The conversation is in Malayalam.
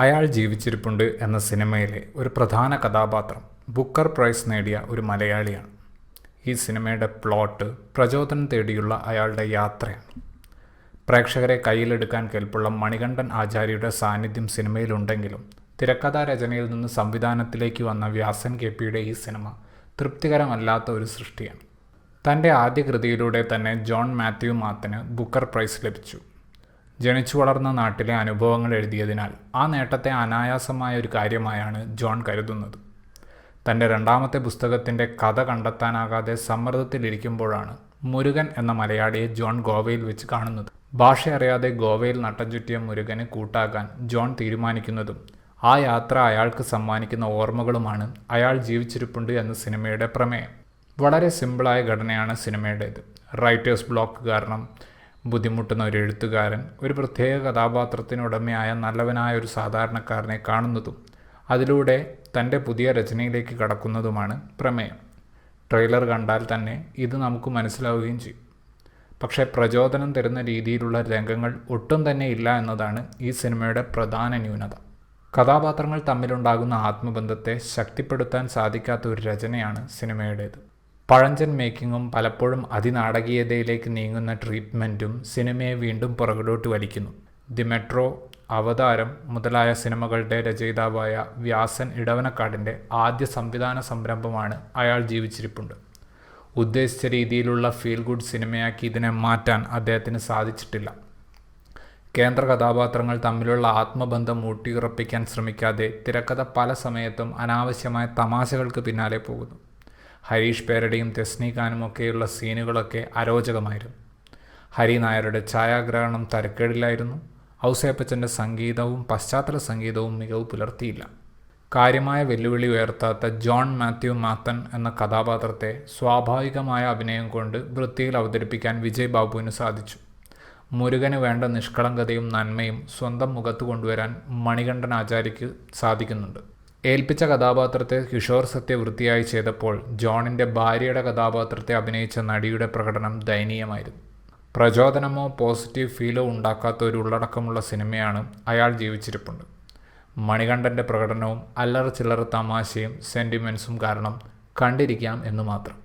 അയാൾ ജീവിച്ചിരിപ്പുണ്ട് എന്ന സിനിമയിലെ ഒരു പ്രധാന കഥാപാത്രം ബുക്കർ പ്രൈസ് നേടിയ ഒരു മലയാളിയാണ്. ഈ സിനിമയുടെ പ്ലോട്ട് പ്രചോദനം തേടിയുള്ള അയാളുടെ യാത്രയാണ്. പ്രേക്ഷകരെ കയ്യിലെടുക്കാൻ കെൽപ്പുള്ള മണികണ്ഠൻ ആചാര്യയുടെ സാന്നിധ്യം സിനിമയിലുണ്ടെങ്കിലും തിരക്കഥാരചനയിൽ നിന്ന് സംവിധാനത്തിലേക്ക് വന്ന വ്യാസൻ കെ.പിയുടെ ഈ സിനിമ തൃപ്തികരമല്ലാത്ത ഒരു സൃഷ്ടിയാണ്. തൻ്റെ ആദ്യ കൃതിയിലൂടെ തന്നെ ജോൺ മാത്യു മാത്തന് ബുക്കർ പ്രൈസ് ലഭിച്ചു. ജനിച്ചു വളർന്ന നാട്ടിലെ അനുഭവങ്ങൾ എഴുതിയതിനാൽ ആ നേട്ടത്തെ അനായാസമായ ഒരു കാര്യമായാണ് ജോൺ കരുതുന്നത്. തൻ്റെ രണ്ടാമത്തെ പുസ്തകത്തിൻ്റെ കഥ കണ്ടെത്താനാകാതെ സമ്മർദ്ദത്തിലിരിക്കുമ്പോഴാണ് മുരുകൻ എന്ന മലയാളിയെ ജോൺ ഗോവയിൽ വെച്ച് കാണുന്നത്. ഭാഷ അറിയാതെ ഗോവയിൽ നട്ടം ചുറ്റിയ മുരുകന് കൂട്ടാകാൻ ജോൺ തീരുമാനിക്കുന്നതും ആ യാത്ര അയാൾക്ക് സമ്മാനിക്കുന്ന ഓർമ്മകളുമാണ് അയാൾ ജീവിച്ചിരിപ്പുണ്ട് എന്ന സിനിമയുടെ പ്രമേയം. വളരെ സിമ്പിളായ ഘടനയാണ് സിനിമയുടേത്. റൈറ്റേഴ്സ് ബ്ലോക്ക് കാരണം ബുദ്ധിമുട്ടുന്ന ഒരു എഴുത്തുകാരൻ ഒരു പ്രത്യേക കഥാപാത്രത്തിനുടമയായ നല്ലവനായ ഒരു സാധാരണക്കാരനെ കാണുന്നതും അതിലൂടെ തൻ്റെ പുതിയ രചനയിലേക്ക് കടക്കുന്നതുമാണ് പ്രമേയം. ട്രെയിലർ കണ്ടാൽ തന്നെ ഇത് നമുക്ക് മനസ്സിലാവുകയും ചെയ്യും. പക്ഷേ പ്രചോദനം തരുന്ന രീതിയിലുള്ള രംഗങ്ങൾ ഒട്ടും തന്നെ ഇല്ല എന്നതാണ് ഈ സിനിമയുടെ പ്രധാന ന്യൂനത. കഥാപാത്രങ്ങൾ തമ്മിലുണ്ടാകുന്ന ആത്മബന്ധത്തെ ശക്തിപ്പെടുത്താൻ സാധിക്കാത്ത ഒരു രചനയാണ് സിനിമയുടേത്. പഴഞ്ചൻ മേക്കിങ്ങും പലപ്പോഴും അതിനാടകീയതയിലേക്ക് നീങ്ങുന്ന ട്രീറ്റ്മെൻറ്റും സിനിമയെ വീണ്ടും പുറകിലോട്ട് വലിക്കുന്നു. ദി മെട്രോ, അവതാരം മുതലായ സിനിമകളുടെ രചയിതാവായ വ്യാസൻ ഇടവനക്കാടിൻ്റെ ആദ്യ സംവിധാന സംരംഭമാണ് അയാൾ ജീവിച്ചിരിപ്പുണ്ട്. ഉദ്ദേശിച്ച രീതിയിലുള്ള ഫീൽ ഗുഡ് സിനിമയാക്കി ഇതിനെ മാറ്റാൻ അദ്ദേഹത്തിന് സാധിച്ചിട്ടില്ല. കേന്ദ്ര കഥാപാത്രങ്ങൾ തമ്മിലുള്ള ആത്മബന്ധം ഊട്ടിയുറപ്പിക്കാൻ ശ്രമിക്കാതെ തിരക്കഥ പല സമയത്തും അനാവശ്യമായ തമാശകൾക്ക് പിന്നാലെ പോകുന്നു. ഹരീഷ് പേരടിയും തെസ്നിഖാനും ഒക്കെയുള്ള സീനുകളൊക്കെ അരോചകമായിരുന്നു. ഹരി നായരുടെ ഛായാഗ്രഹണം തരക്കേടില്ലായിരുന്നു. ഔസേപ്പച്ചൻ്റെ സംഗീതവും പശ്ചാത്തല സംഗീതവും മികവ് പുലർത്തിയില്ല. കാര്യമായ വെല്ലുവിളി ഉയർത്താത്ത ജോൺ മാത്യു മാത്തൻ എന്ന കഥാപാത്രത്തെ സ്വാഭാവികമായ അഭിനയം കൊണ്ട് വൃത്തിയിൽ അവതരിപ്പിക്കാൻ വിജയ് ബാബുവിന് സാധിച്ചു. മുരുകന് വേണ്ട നിഷ്കളങ്കതയും നന്മയും സ്വന്തം മുഖത്ത് കൊണ്ടുവരാൻ മണികണ്ഠൻ ആചാര്യയ്ക്ക് സാധിക്കുന്നുണ്ട്. ഏൽപ്പിച്ച കഥാപാത്രത്തെ കിഷോർ സത്യ വൃത്തിയായി ചെയ്തപ്പോൾ ജോണിൻ്റെ ഭാര്യയുടെ കഥാപാത്രത്തെ അഭിനയിച്ച നടിയുടെ പ്രകടനം ദയനീയമായിരുന്നു. പ്രചോദനമോ പോസിറ്റീവ് ഫീലോ ഉണ്ടാക്കാത്ത ഒരു ഉള്ളടക്കമുള്ള സിനിമയാണ് അയാൾ ജീവിച്ചിരിപ്പുണ്ട്. മണികണ്ഠൻ്റെ പ്രകടനവും അല്ലറ ചില്ലറ തമാശയും സെൻറ്റിമെൻസും കാരണം കണ്ടിരിക്കാം എന്ന് മാത്രം.